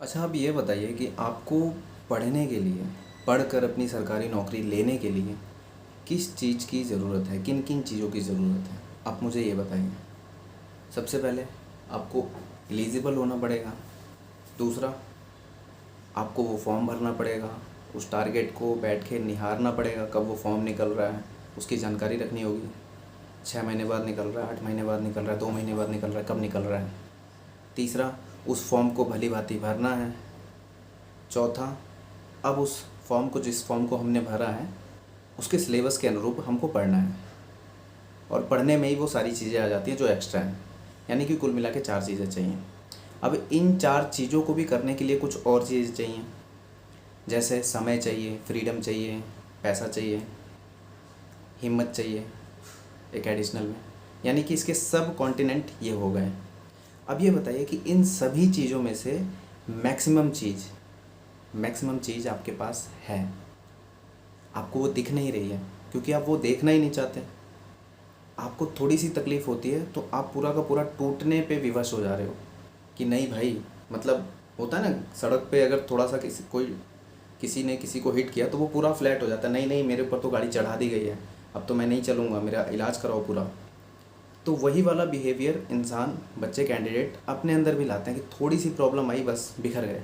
अच्छा, आप ये बताइए कि आपको पढ़ने के लिए, पढ़कर अपनी सरकारी नौकरी लेने के लिए किस चीज़ की ज़रूरत है, किन किन चीज़ों की ज़रूरत है, आप मुझे ये बताइए। सबसे पहले आपको एलिजिबल होना पड़ेगा। दूसरा, आपको वो फॉर्म भरना पड़ेगा। उस टारगेट को बैठ के निहारना पड़ेगा, कब वो फॉर्म निकल रहा है उसकी जानकारी रखनी होगी। 6 महीने बाद निकल रहा है, 8 महीने बाद निकल रहा है, 2 महीने बाद निकल रहा है, कब निकल रहा है। तीसरा, उस फॉर्म को भली भांति भरना है। चौथा, अब उस फॉर्म को, जिस फॉर्म को हमने भरा है, उसके सिलेबस के अनुरूप हमको पढ़ना है। और पढ़ने में ही वो सारी चीज़ें आ जाती हैं जो एक्स्ट्रा हैं, यानी कि कुल मिला के 4 चीज़ें चाहिए। अब इन 4 चीज़ों को भी करने के लिए कुछ और चीज़ें चाहिए, जैसे समय चाहिए, फ्रीडम चाहिए, पैसा चाहिए, हिम्मत चाहिए एक एडिशनल में। यानी कि इसके सब कॉन्टिनेंट ये हो गए। अब ये बताइए कि इन सभी चीज़ों में से मैक्सिमम चीज़ आपके पास है, आपको वो दिख नहीं रही है क्योंकि आप वो देखना ही नहीं चाहते। आपको थोड़ी सी तकलीफ़ होती है तो आप पूरा का पूरा टूटने पे विवश हो जा रहे हो कि नहीं भाई, मतलब होता है ना, सड़क पे अगर थोड़ा सा किसी ने किसी को हिट किया तो वो पूरा फ्लैट हो जाता है। नहीं नहीं, मेरे ऊपर तो गाड़ी चढ़ा दी गई है, अब तो मैं नहीं चलूँगा, मेरा इलाज कराओ पूरा। तो वही वाला बिहेवियर इंसान, बच्चे, कैंडिडेट अपने अंदर भी लाते हैं कि थोड़ी सी प्रॉब्लम आई बस बिखर गए।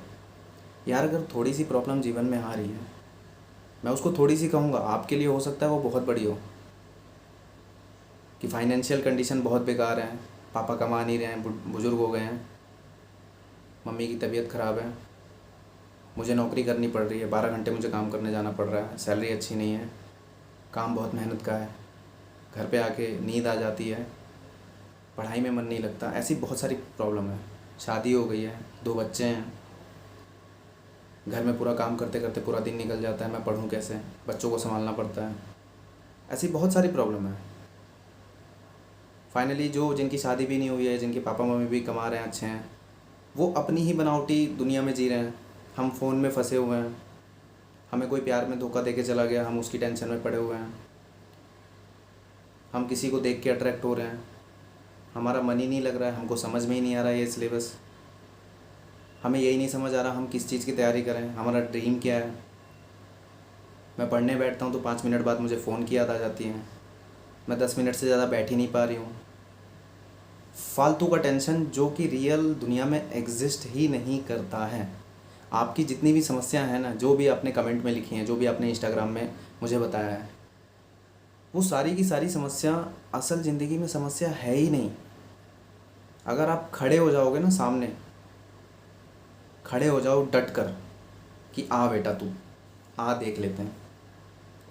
यार, अगर थोड़ी सी प्रॉब्लम जीवन में आ रही है, मैं उसको थोड़ी सी कहूँगा, आपके लिए हो सकता है वो बहुत बड़ी हो, कि फाइनेंशियल कंडीशन बहुत बेकार है, पापा कमा नहीं रहे हैं, बुज़ुर्ग हो गए हैं, मम्मी की तबीयत ख़राब है, मुझे नौकरी करनी पड़ रही है, 12 घंटे मुझे काम करने जाना पड़ रहा है, सैलरी अच्छी नहीं है, काम बहुत मेहनत का है, घर पे आके नींद आ जाती है, पढ़ाई में मन नहीं लगता। ऐसी बहुत सारी प्रॉब्लम है। शादी हो गई है, 2 बच्चे हैं, घर में पूरा काम करते करते पूरा दिन निकल जाता है, मैं पढ़ूँ कैसे, बच्चों को संभालना पड़ता है। ऐसी बहुत सारी प्रॉब्लम है। फाइनली जिनकी शादी भी नहीं हुई है, जिनके पापा मम्मी भी कमा रहे हैं, अच्छे हैं, वो अपनी ही बनावटी दुनिया में जी रहे हैं। हम फ़ोन में फंसे हुए हैं, हमें कोई प्यार में धोखा दे के चला गया, हम उसकी टेंशन में पड़े हुए हैं। हम किसी को देख के अट्रैक्ट हो रहे हैं, हमारा मन ही नहीं लग रहा है, हमको समझ में ही नहीं आ रहा है ये सिलेबस, हमें यही नहीं समझ आ रहा हम किस चीज़ की तैयारी करें, हमारा ड्रीम क्या है। मैं पढ़ने बैठता हूँ तो 5 मिनट बाद मुझे फ़ोन की याद आ जाती है, मैं 10 मिनट से ज़्यादा बैठ ही नहीं पा रही हूँ। फालतू का टेंशन जो कि रियल दुनिया में एग्जिस्ट ही नहीं करता है। आपकी जितनी भी समस्या है ना, जो भी आपने कमेंट में लिखी हैं, जो भी आपने इंस्टाग्राम में मुझे बताया है, वो सारी की सारी समस्या असल ज़िंदगी में समस्या है ही नहीं। अगर आप खड़े हो जाओगे ना सामने, खड़े हो जाओ डट कर कि आ बेटा तू आ, देख लेते हैं,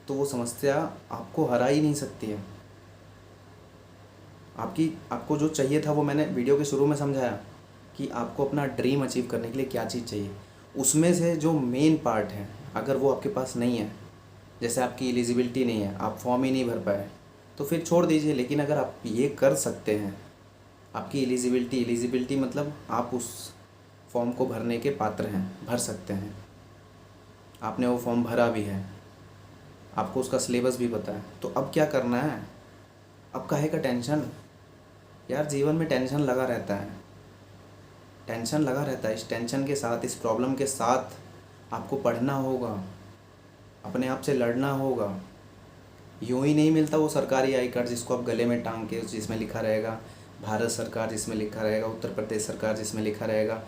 तो वो समस्या आपको हरा ही नहीं सकती है। आपको जो चाहिए था वो मैंने वीडियो के शुरू में समझाया कि आपको अपना ड्रीम अचीव करने के लिए क्या चीज़ चाहिए। उसमें से जो मेन पार्ट है, अगर वो आपके पास नहीं है, जैसे आपकी एलिजिबिलिटी नहीं है, आप फॉर्म ही नहीं भर पाए, तो फिर छोड़ दीजिए। लेकिन अगर आप ये कर सकते हैं, आपकी एलिजिबिलिटी मतलब आप उस फॉर्म को भरने के पात्र हैं, भर सकते हैं, आपने वो फॉर्म भरा भी है, आपको उसका सिलेबस भी पता है, तो अब क्या करना है। अब काहे का टेंशन। यार, जीवन में टेंशन लगा रहता है, टेंशन लगा रहता है। इस टेंशन के साथ, इस प्रॉब्लम के साथ आपको पढ़ना होगा, अपने आप से लड़ना होगा। यूँ ही नहीं मिलता वो सरकारी आई कार्ड जिसको आप गले में टांग के, जिसमें लिखा रहेगा भारत सरकार, जिसमें लिखा रहेगा उत्तर प्रदेश सरकार, जिसमें लिखा रहेगा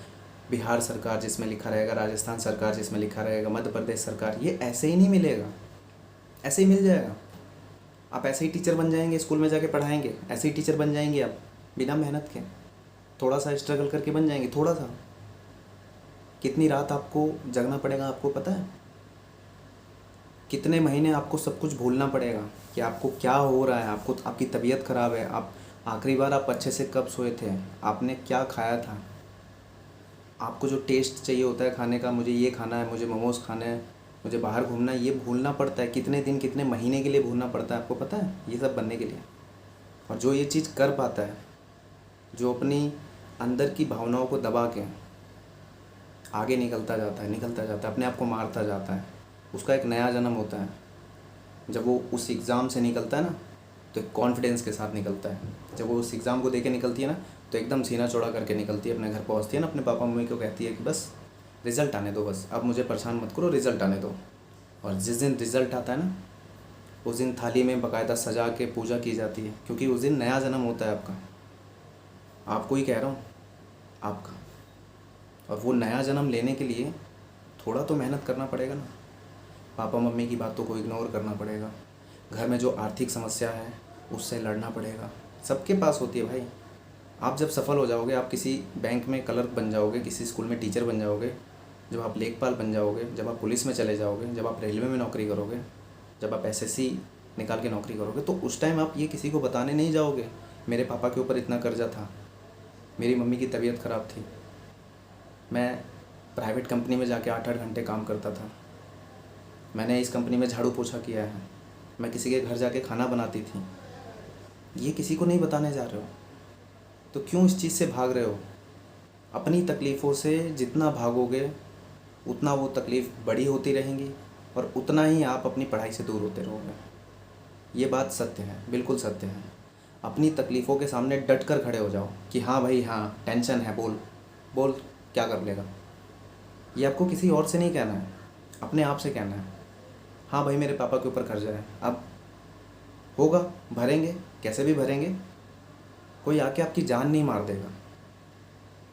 बिहार सरकार, जिसमें लिखा रहेगा राजस्थान सरकार, जिसमें लिखा रहेगा मध्य प्रदेश सरकार। ये ऐसे ही नहीं मिलेगा, ऐसे ही मिल जाएगा। आप ऐसे ही टीचर बन जाएंगे, स्कूल में जाके पढ़ाएंगे, ऐसे ही टीचर बन जाएंगे आप, बिना मेहनत के, थोड़ा सा स्ट्रगल करके बन जाएंगे। थोड़ा सा, कितनी रात आपको जगना पड़ेगा आपको पता है, कितने महीने आपको सब कुछ भूलना पड़ेगा कि आपको क्या हो रहा है। आपको, आपकी तबीयत ख़राब है, आप आखिरी बार आप अच्छे से कब सोए थे, आपने क्या खाया था, आपको जो टेस्ट चाहिए होता है खाने का, मुझे ये खाना है, मुझे मोमोज़ खाना है, मुझे बाहर घूमना है, ये भूलना पड़ता है। कितने दिन, कितने महीने के लिए भूलना पड़ता है आपको पता है, ये सब बनने के लिए। और जो ये चीज़ कर पाता है, जो अपनी अंदर की भावनाओं को दबा के आगे निकलता जाता है, अपने आप को मारता जाता है, उसका एक नया जन्म होता है। जब वो उस एग्ज़ाम से निकलता है ना, तो एक कॉन्फिडेंस के साथ निकलता है। जब वो उस एग्ज़ाम को दे के निकलती है ना, तो एकदम सीना चौड़ा करके निकलती है, अपने घर पहुंचती है ना, अपने पापा मम्मी को कहती है कि बस रिज़ल्ट आने दो बस, अब मुझे परेशान मत करो, रिज़ल्ट आने दो। और जिस दिन रिज़ल्ट आता है ना, उस दिन थाली में बाकायदा सजा के पूजा की जाती है, क्योंकि उस दिन नया जन्म होता है आपका। आपको ही कह रहा हूँ, आपका। और वो नया जन्म लेने के लिए थोड़ा तो मेहनत करना पड़ेगा ना। पापा मम्मी की बातों को इग्नोर करना पड़ेगा, घर में जो आर्थिक समस्या है उससे लड़ना पड़ेगा। सबके पास होती है भाई। आप जब सफल हो जाओगे, आप किसी बैंक में क्लर्क बन जाओगे, किसी स्कूल में टीचर बन जाओगे, जब आप लेखपाल बन जाओगे, जब आप पुलिस में चले जाओगे, जब आप रेलवे में नौकरी करोगे, जब आप एसएससी निकाल के नौकरी करोगे, तो उस टाइम आप ये किसी को बताने नहीं जाओगे मेरे पापा के ऊपर इतना कर्जा था, मेरी मम्मी की तबीयत ख़राब थी, मैं प्राइवेट कंपनी में जाके 8-8 घंटे काम करता था, मैंने इस कंपनी में झाड़ू पोछा किया है, मैं किसी के घर जाके खाना बनाती थी। ये किसी को नहीं बताने जा रहे हो, तो क्यों इस चीज़ से भाग रहे हो? अपनी तकलीफ़ों से जितना भागोगे उतना वो तकलीफ़ बड़ी होती रहेंगी, और उतना ही आप अपनी पढ़ाई से दूर होते रहोगे। ये बात सत्य है, बिल्कुल सत्य है। अपनी तकलीफ़ों के सामने डट कर खड़े हो जाओ कि हाँ भाई हाँ, टेंशन है, बोल बोल, क्या कर लेगा। ये आपको किसी और से नहीं कहना है, अपने आप से कहना है। हाँ भाई, मेरे पापा के ऊपर कर्जा है, अब होगा, भरेंगे, कैसे भी भरेंगे, कोई आके आपकी जान नहीं मार देगा।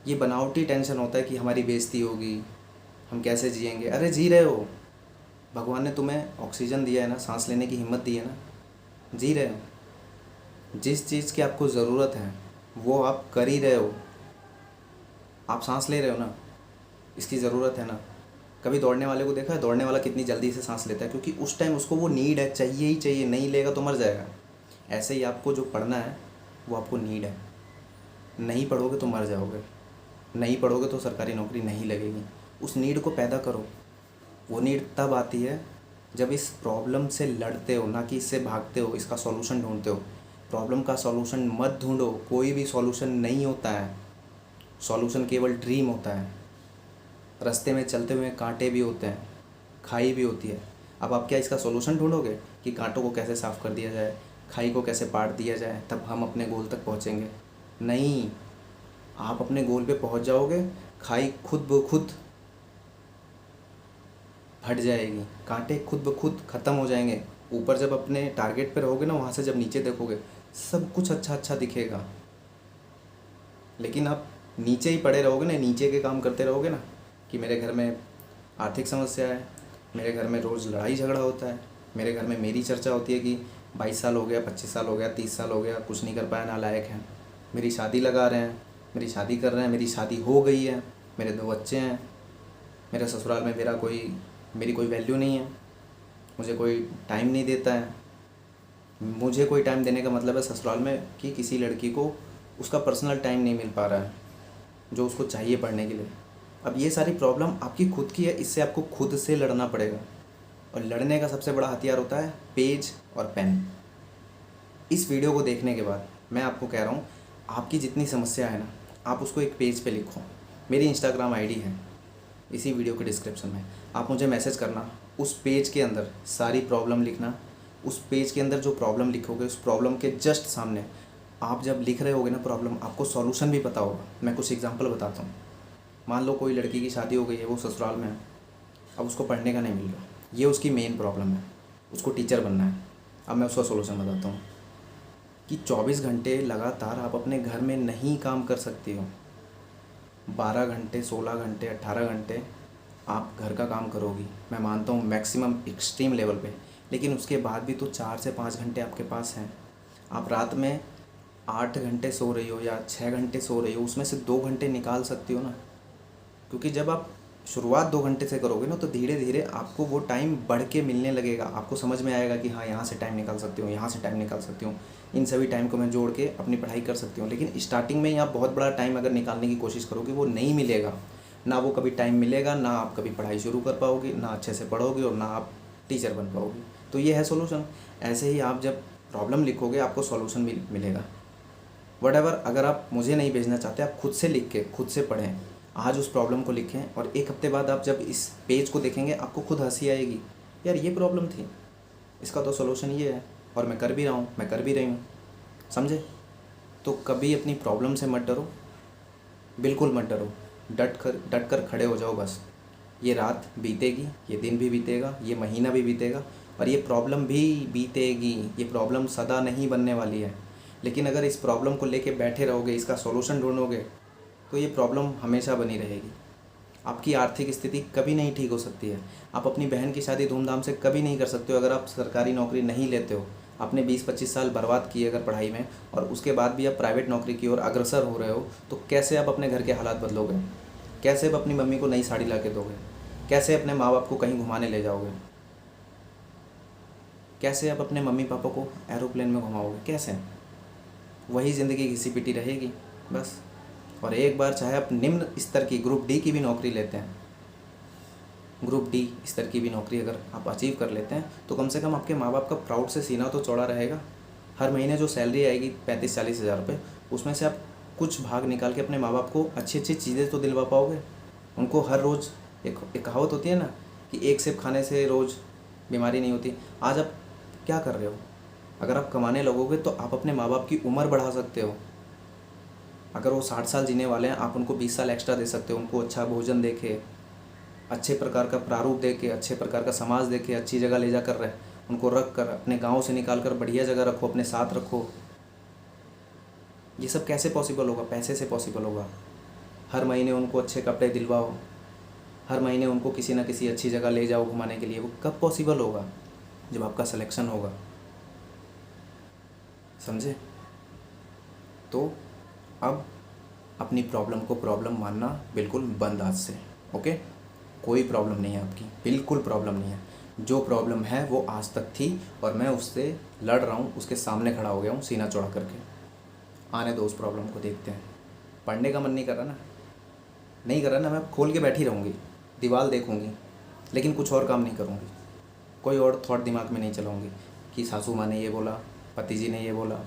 ये बनावटी टेंशन होता है कि हमारी बेइज्जती होगी, हम कैसे जिएंगे। अरे जी रहे हो, भगवान ने तुम्हें ऑक्सीजन दिया है ना, सांस लेने की हिम्मत दी है ना, जी रहे हो। जिस चीज़ की आपको ज़रूरत है वो आप कर ही रहे हो। आप सांस ले रहे हो ना, इसकी ज़रूरत है ना। कभी दौड़ने वाले को देखा है? दौड़ने वाला कितनी जल्दी से सांस लेता है, क्योंकि उस टाइम उसको वो नीड है, चाहिए ही चाहिए, नहीं लेगा तो मर जाएगा। ऐसे ही आपको जो पढ़ना है वो आपको नीड है, नहीं पढ़ोगे तो मर जाओगे, नहीं पढ़ोगे तो सरकारी नौकरी नहीं लगेगी। उस नीड को पैदा करो। वो नीड तब आती है जब इस प्रॉब्लम से लड़ते हो, ना कि इससे भागते हो, इसका सॉल्यूशन ढूंढते हो। प्रॉब्लम का सॉल्यूशन मत ढूंढो, कोई भी सॉल्यूशन नहीं होता है। सॉल्यूशन केवल ड्रीम होता है। रास्ते में चलते हुए कांटे भी होते हैं, खाई भी होती है। अब आप क्या इसका सॉल्यूशन ढूंढोगे कि कांटों को कैसे साफ़ कर दिया जाए, खाई को कैसे पाट दिया जाए, तब हम अपने गोल तक पहुंचेंगे? नहीं, आप अपने गोल पे पहुंच जाओगे, खाई खुद ब खुद हट जाएगी, कांटे खुद ब खुद ख़त्म हो जाएंगे। ऊपर जब अपने टारगेट पे रहोगे ना, वहाँ से जब नीचे देखोगे सब कुछ अच्छा अच्छा दिखेगा। लेकिन आप नीचे ही पड़े रहोगे ना, नीचे के काम करते रहोगे ना, कि मेरे घर में आर्थिक समस्या है, मेरे घर में रोज़ लड़ाई झगड़ा होता है, मेरे घर में मेरी चर्चा होती है कि 22 साल हो गया, 25 साल हो गया, 30 साल हो गया, कुछ नहीं कर पाया, नालायक है। मेरी शादी लगा रहे हैं, मेरी शादी कर रहे हैं, मेरी शादी हो गई है, मेरे 2 बच्चे हैं, मेरे ससुराल में मेरी कोई वैल्यू नहीं है, मुझे कोई टाइम नहीं देता है। मुझे कोई टाइम देने का मतलब है ससुराल में कि किसी लड़की को उसका पर्सनल टाइम नहीं मिल पा रहा है जो उसको चाहिए पढ़ने के लिए। अब ये सारी प्रॉब्लम आपकी खुद की है, इससे आपको खुद से लड़ना पड़ेगा। और लड़ने का सबसे बड़ा हथियार होता है पेज और पेन। इस वीडियो को देखने के बाद मैं आपको कह रहा हूँ, आपकी जितनी समस्या है ना, आप उसको एक पेज पे लिखो। मेरी इंस्टाग्राम आईडी है इसी वीडियो के डिस्क्रिप्शन में, आप मुझे मैसेज करना। उस पेज के अंदर सारी प्रॉब्लम लिखना। उस पेज के अंदर जो प्रॉब्लम लिखोगे, उस प्रॉब्लम के जस्ट सामने आप जब लिख रहे होगे ना प्रॉब्लम, आपको सॉल्यूशन भी पता होगा। मैं कुछ एग्जांपल बताता हूँ। मान लो कोई लड़की की शादी हो गई है, वो ससुराल में है, अब उसको पढ़ने का नहीं मिल रहा, ये उसकी मेन प्रॉब्लम है, उसको टीचर बनना है। अब मैं उसका सॉल्यूशन बताता हूँ कि 24 घंटे लगातार आप अपने घर में नहीं काम कर सकती हो। 12 घंटे, 16 घंटे, 18 घंटे आप घर का काम करोगी, मैं मानता हूँ मैक्सिमम एक्सट्रीम लेवल पे, लेकिन उसके बाद भी तो 4 से 5 घंटे आपके पास हैं। आप रात में 8 घंटे सो रही हो या 6 घंटे सो रही हो, उसमें से 2 घंटे निकाल सकती हो ना। क्योंकि जब आप शुरुआत 2 घंटे से करोगे ना, तो धीरे धीरे आपको वो टाइम बढ़ के मिलने लगेगा। आपको समझ में आएगा कि हाँ, यहाँ से टाइम निकाल सकती हूँ, यहाँ से टाइम निकाल सकती हूँ, इन सभी टाइम को मैं जोड़ के अपनी पढ़ाई कर सकती हूँ। लेकिन स्टार्टिंग में ही आप बहुत बड़ा टाइम अगर निकालने की कोशिश करोगे, वो नहीं मिलेगा। ना वो कभी टाइम मिलेगा, ना आप कभी पढ़ाई शुरू कर पाओगे, ना अच्छे से पढ़ोगे, और ना आप टीचर बन पाओगे। तो ये है सोल्यूशन। ऐसे ही आप जब प्रॉब्लम लिखोगे, आपको सॉल्यूशन भी मिलेगा। वटएवर, अगर आप मुझे नहीं भेजना चाहते, आप खुद से लिख के खुद से पढ़ें। आज उस प्रॉब्लम को लिखें, और 1 हफ्ते बाद आप जब इस पेज को देखेंगे, आपको खुद हंसी आएगी, यार ये प्रॉब्लम थी, इसका तो सॉल्यूशन ये है, और मैं कर भी रहा हूँ, मैं कर भी रही हूँ। समझे? तो कभी अपनी प्रॉब्लम से मत डरो, बिल्कुल मत डरो, डट कर खड़े हो जाओ बस। ये रात बीतेगी, ये दिन भी बीतेगा, ये महीना भी बीतेगा और ये प्रॉब्लम भी बीतेगी। ये प्रॉब्लम सदा नहीं बनने वाली है। लेकिन अगर इस प्रॉब्लम को लेके बैठे रहोगे, इसका सॉल्यूशन ढूंढोगे, तो ये प्रॉब्लम हमेशा बनी रहेगी। आपकी आर्थिक स्थिति कभी नहीं ठीक हो सकती है। आप अपनी बहन की शादी धूमधाम से कभी नहीं कर सकते हो अगर आप सरकारी नौकरी नहीं लेते हो। आपने 20-25 साल बर्बाद किए अगर पढ़ाई में, और उसके बाद भी आप प्राइवेट नौकरी की ओर अग्रसर हो रहे हो, तो कैसे आप अपने घर के हालात बदलोगे? कैसे आप अपनी मम्मी को नई साड़ी ला के दोगे? कैसे अपने माँ बाप को कहीं घुमाने ले जाओगे? कैसे आप अपने मम्मी पापा को एरोप्लेन में घुमाओगे? कैसे? वही ज़िंदगी घिसी पिटी रहेगी बस। और एक बार चाहे आप निम्न स्तर की ग्रुप डी की भी नौकरी लेते हैं, ग्रुप डी स्तर की भी नौकरी अगर आप अचीव कर लेते हैं, तो कम से कम आपके माँ बाप का प्राउड से सीना तो चौड़ा रहेगा। हर महीने जो सैलरी आएगी 35-40 हज़ार रुपये, उसमें से आप कुछ भाग निकाल के अपने माँ बाप को अच्छी अच्छी चीज़ें तो दिलवा पाओगे। उनको हर रोज़ एक कहावत होती है ना कि एक सेब खाने से रोज़ बीमारी नहीं होती। आज आप क्या कर रहे हो? अगर आप कमाने लगोगे तो आप अपने माँ बाप की उम्र बढ़ा सकते हो। अगर वो 60 साल जीने वाले हैं, आप उनको 20 साल एक्स्ट्रा दे सकते हो। उनको अच्छा भोजन दे के, अच्छे प्रकार का प्रारूप दे के, अच्छे प्रकार का समाज दे के अच्छी जगह ले जा कर उनको रख कर, अपने गाँव से निकाल कर बढ़िया जगह रखो, अपने साथ रखो। ये सब कैसे पॉसिबल होगा? पैसे से पॉसिबल होगा। हर महीने उनको अच्छे कपड़े दिलवाओ, हर महीने उनको किसी न किसी अच्छी जगह ले जाओ घुमाने के लिए। वो कब पॉसिबल होगा? जब आपका सिलेक्शन होगा। समझे? तो अब अपनी प्रॉब्लम को प्रॉब्लम मानना बिल्कुल बंद आज से। ओके? कोई प्रॉब्लम नहीं है आपकी, बिल्कुल प्रॉब्लम नहीं है। जो प्रॉब्लम है वो आज तक थी और मैं उससे लड़ रहा हूँ, उसके सामने खड़ा हो गया हूँ सीना चौड़ा करके। आने दो उस प्रॉब्लम को, देखते हैं। पढ़ने का मन नहीं कर रहा ना, नहीं कर रहा ना, मैं खोल के बैठी रहूँगी, दीवार देखूँगी, लेकिन कुछ और काम नहीं करूँगी। कोई और थॉट दिमाग में नहीं चलाऊँगी कि सासू माँ ने ये बोला, पति जी ने ये बोला,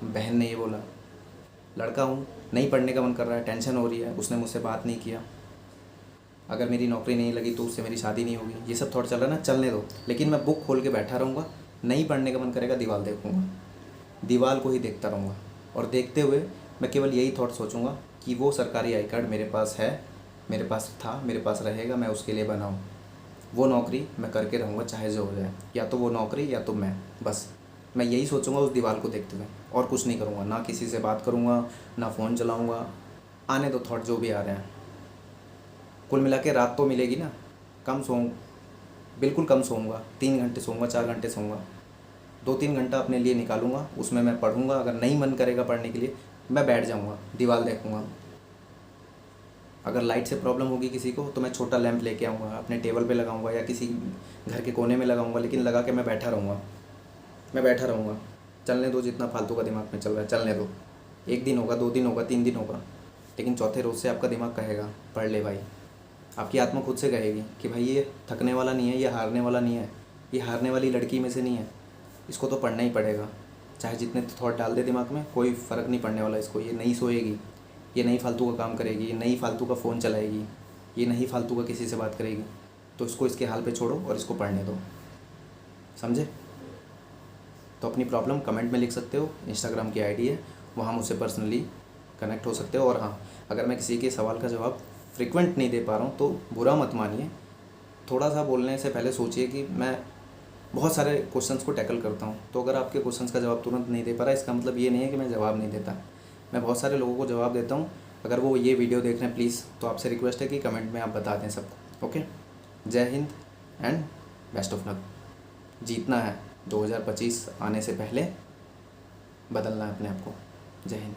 बहन ने ये बोला। लड़का हूँ, नहीं पढ़ने का मन कर रहा है, टेंशन हो रही है, उसने मुझसे बात नहीं किया, अगर मेरी नौकरी नहीं लगी तो उससे मेरी शादी नहीं होगी। ये सब थॉट चल रहा है ना, चलने दो। लेकिन मैं बुक खोल के बैठा रहूँगा, नहीं पढ़ने का मन करेगा, दीवार देखूँगा, दीवार को ही देखता रहूँगा। और देखते हुए मैं केवल यही थॉट सोचूंगा कि वो सरकारी आई कार्ड मेरे पास है, मेरे पास था, मेरे पास रहेगा, मैं उसके लिए बनाऊँ। वो नौकरी मैं करके रहूँगा चाहे जो हो जाए, या तो वो नौकरी या तो मैं। बस मैं यही सोचूंगा उस दीवार को देखते हुए, और कुछ नहीं करूँगा। ना किसी से बात करूँगा, ना फ़ोन चलाऊँगा। आने दो थॉट जो भी आ रहे हैं। कुल मिला के रात तो मिलेगी ना, कम सोऊँ, बिल्कुल कम सोऊंगा। 3 घंटे सोऊंगा, 4 घंटे सोऊंगा। 2-3 घंटा अपने लिए निकालूंगा, उसमें मैं पढ़ूंगा। अगर नहीं मन करेगा पढ़ने के लिए, मैं बैठ जाऊंगा, दीवार देखूंगा। अगर लाइट से प्रॉब्लम होगी किसी को, तो मैं छोटा लैंप लेके आऊँगा, अपने टेबल पे लगाऊंगा या किसी घर के कोने में लगाऊंगा, लेकिन लगा के मैं बैठा रहूँगा, मैं बैठा रहूँगा। चलने दो, जितना फालतू का दिमाग में चल रहा है चलने दो। 1 दिन होगा, 2 दिन होगा, 3 दिन होगा, लेकिन चौथे रोज़ से आपका दिमाग कहेगा पढ़ ले भाई। आपकी आत्मा खुद से कहेगी कि भाई ये थकने वाला नहीं है, ये हारने वाला नहीं है, ये हारने वाली लड़की में से नहीं है, इसको तो पढ़ना ही पड़ेगा। चाहे जितने थॉट डाल दे दिमाग में, कोई फ़र्क नहीं पड़ने वाला इसको। ये नहीं सोएगी, ये नहीं फालतू का काम करेगी, ये नहीं फालतू का फ़ोन चलाएगी, ये नहीं फालतू का किसी से बात करेगी। तो इसको इसके हाल पे छोड़ो और इसको पढ़ने दो। समझे? तो अपनी प्रॉब्लम कमेंट में लिख सकते हो, इंस्टाग्राम की आईडी है, वहाँ मुझसे पर्सनली कनेक्ट हो सकते हो। और हाँ, अगर मैं किसी के सवाल का जवाब फ्रिक्वेंट नहीं दे पा रहा हूँ तो बुरा मत मानिए। थोड़ा सा बोलने से पहले सोचिए कि मैं बहुत सारे क्वेश्चंस को टैकल करता हूँ। तो अगर आपके क्वेश्चंस का जवाब तुरंत नहीं दे पा रहा, इसका मतलब ये नहीं है कि मैं जवाब नहीं देता। मैं बहुत सारे लोगों को जवाब देता हूँ। अगर वो ये वीडियो देख रहे हैं, प्लीज़, तो आपसे रिक्वेस्ट है कि कमेंट में आप बता दें सबको। ओके? जय Hind and best of luck. जीतना है 2025 आने से पहले, बदलना है अपने आप को। जय हिंद।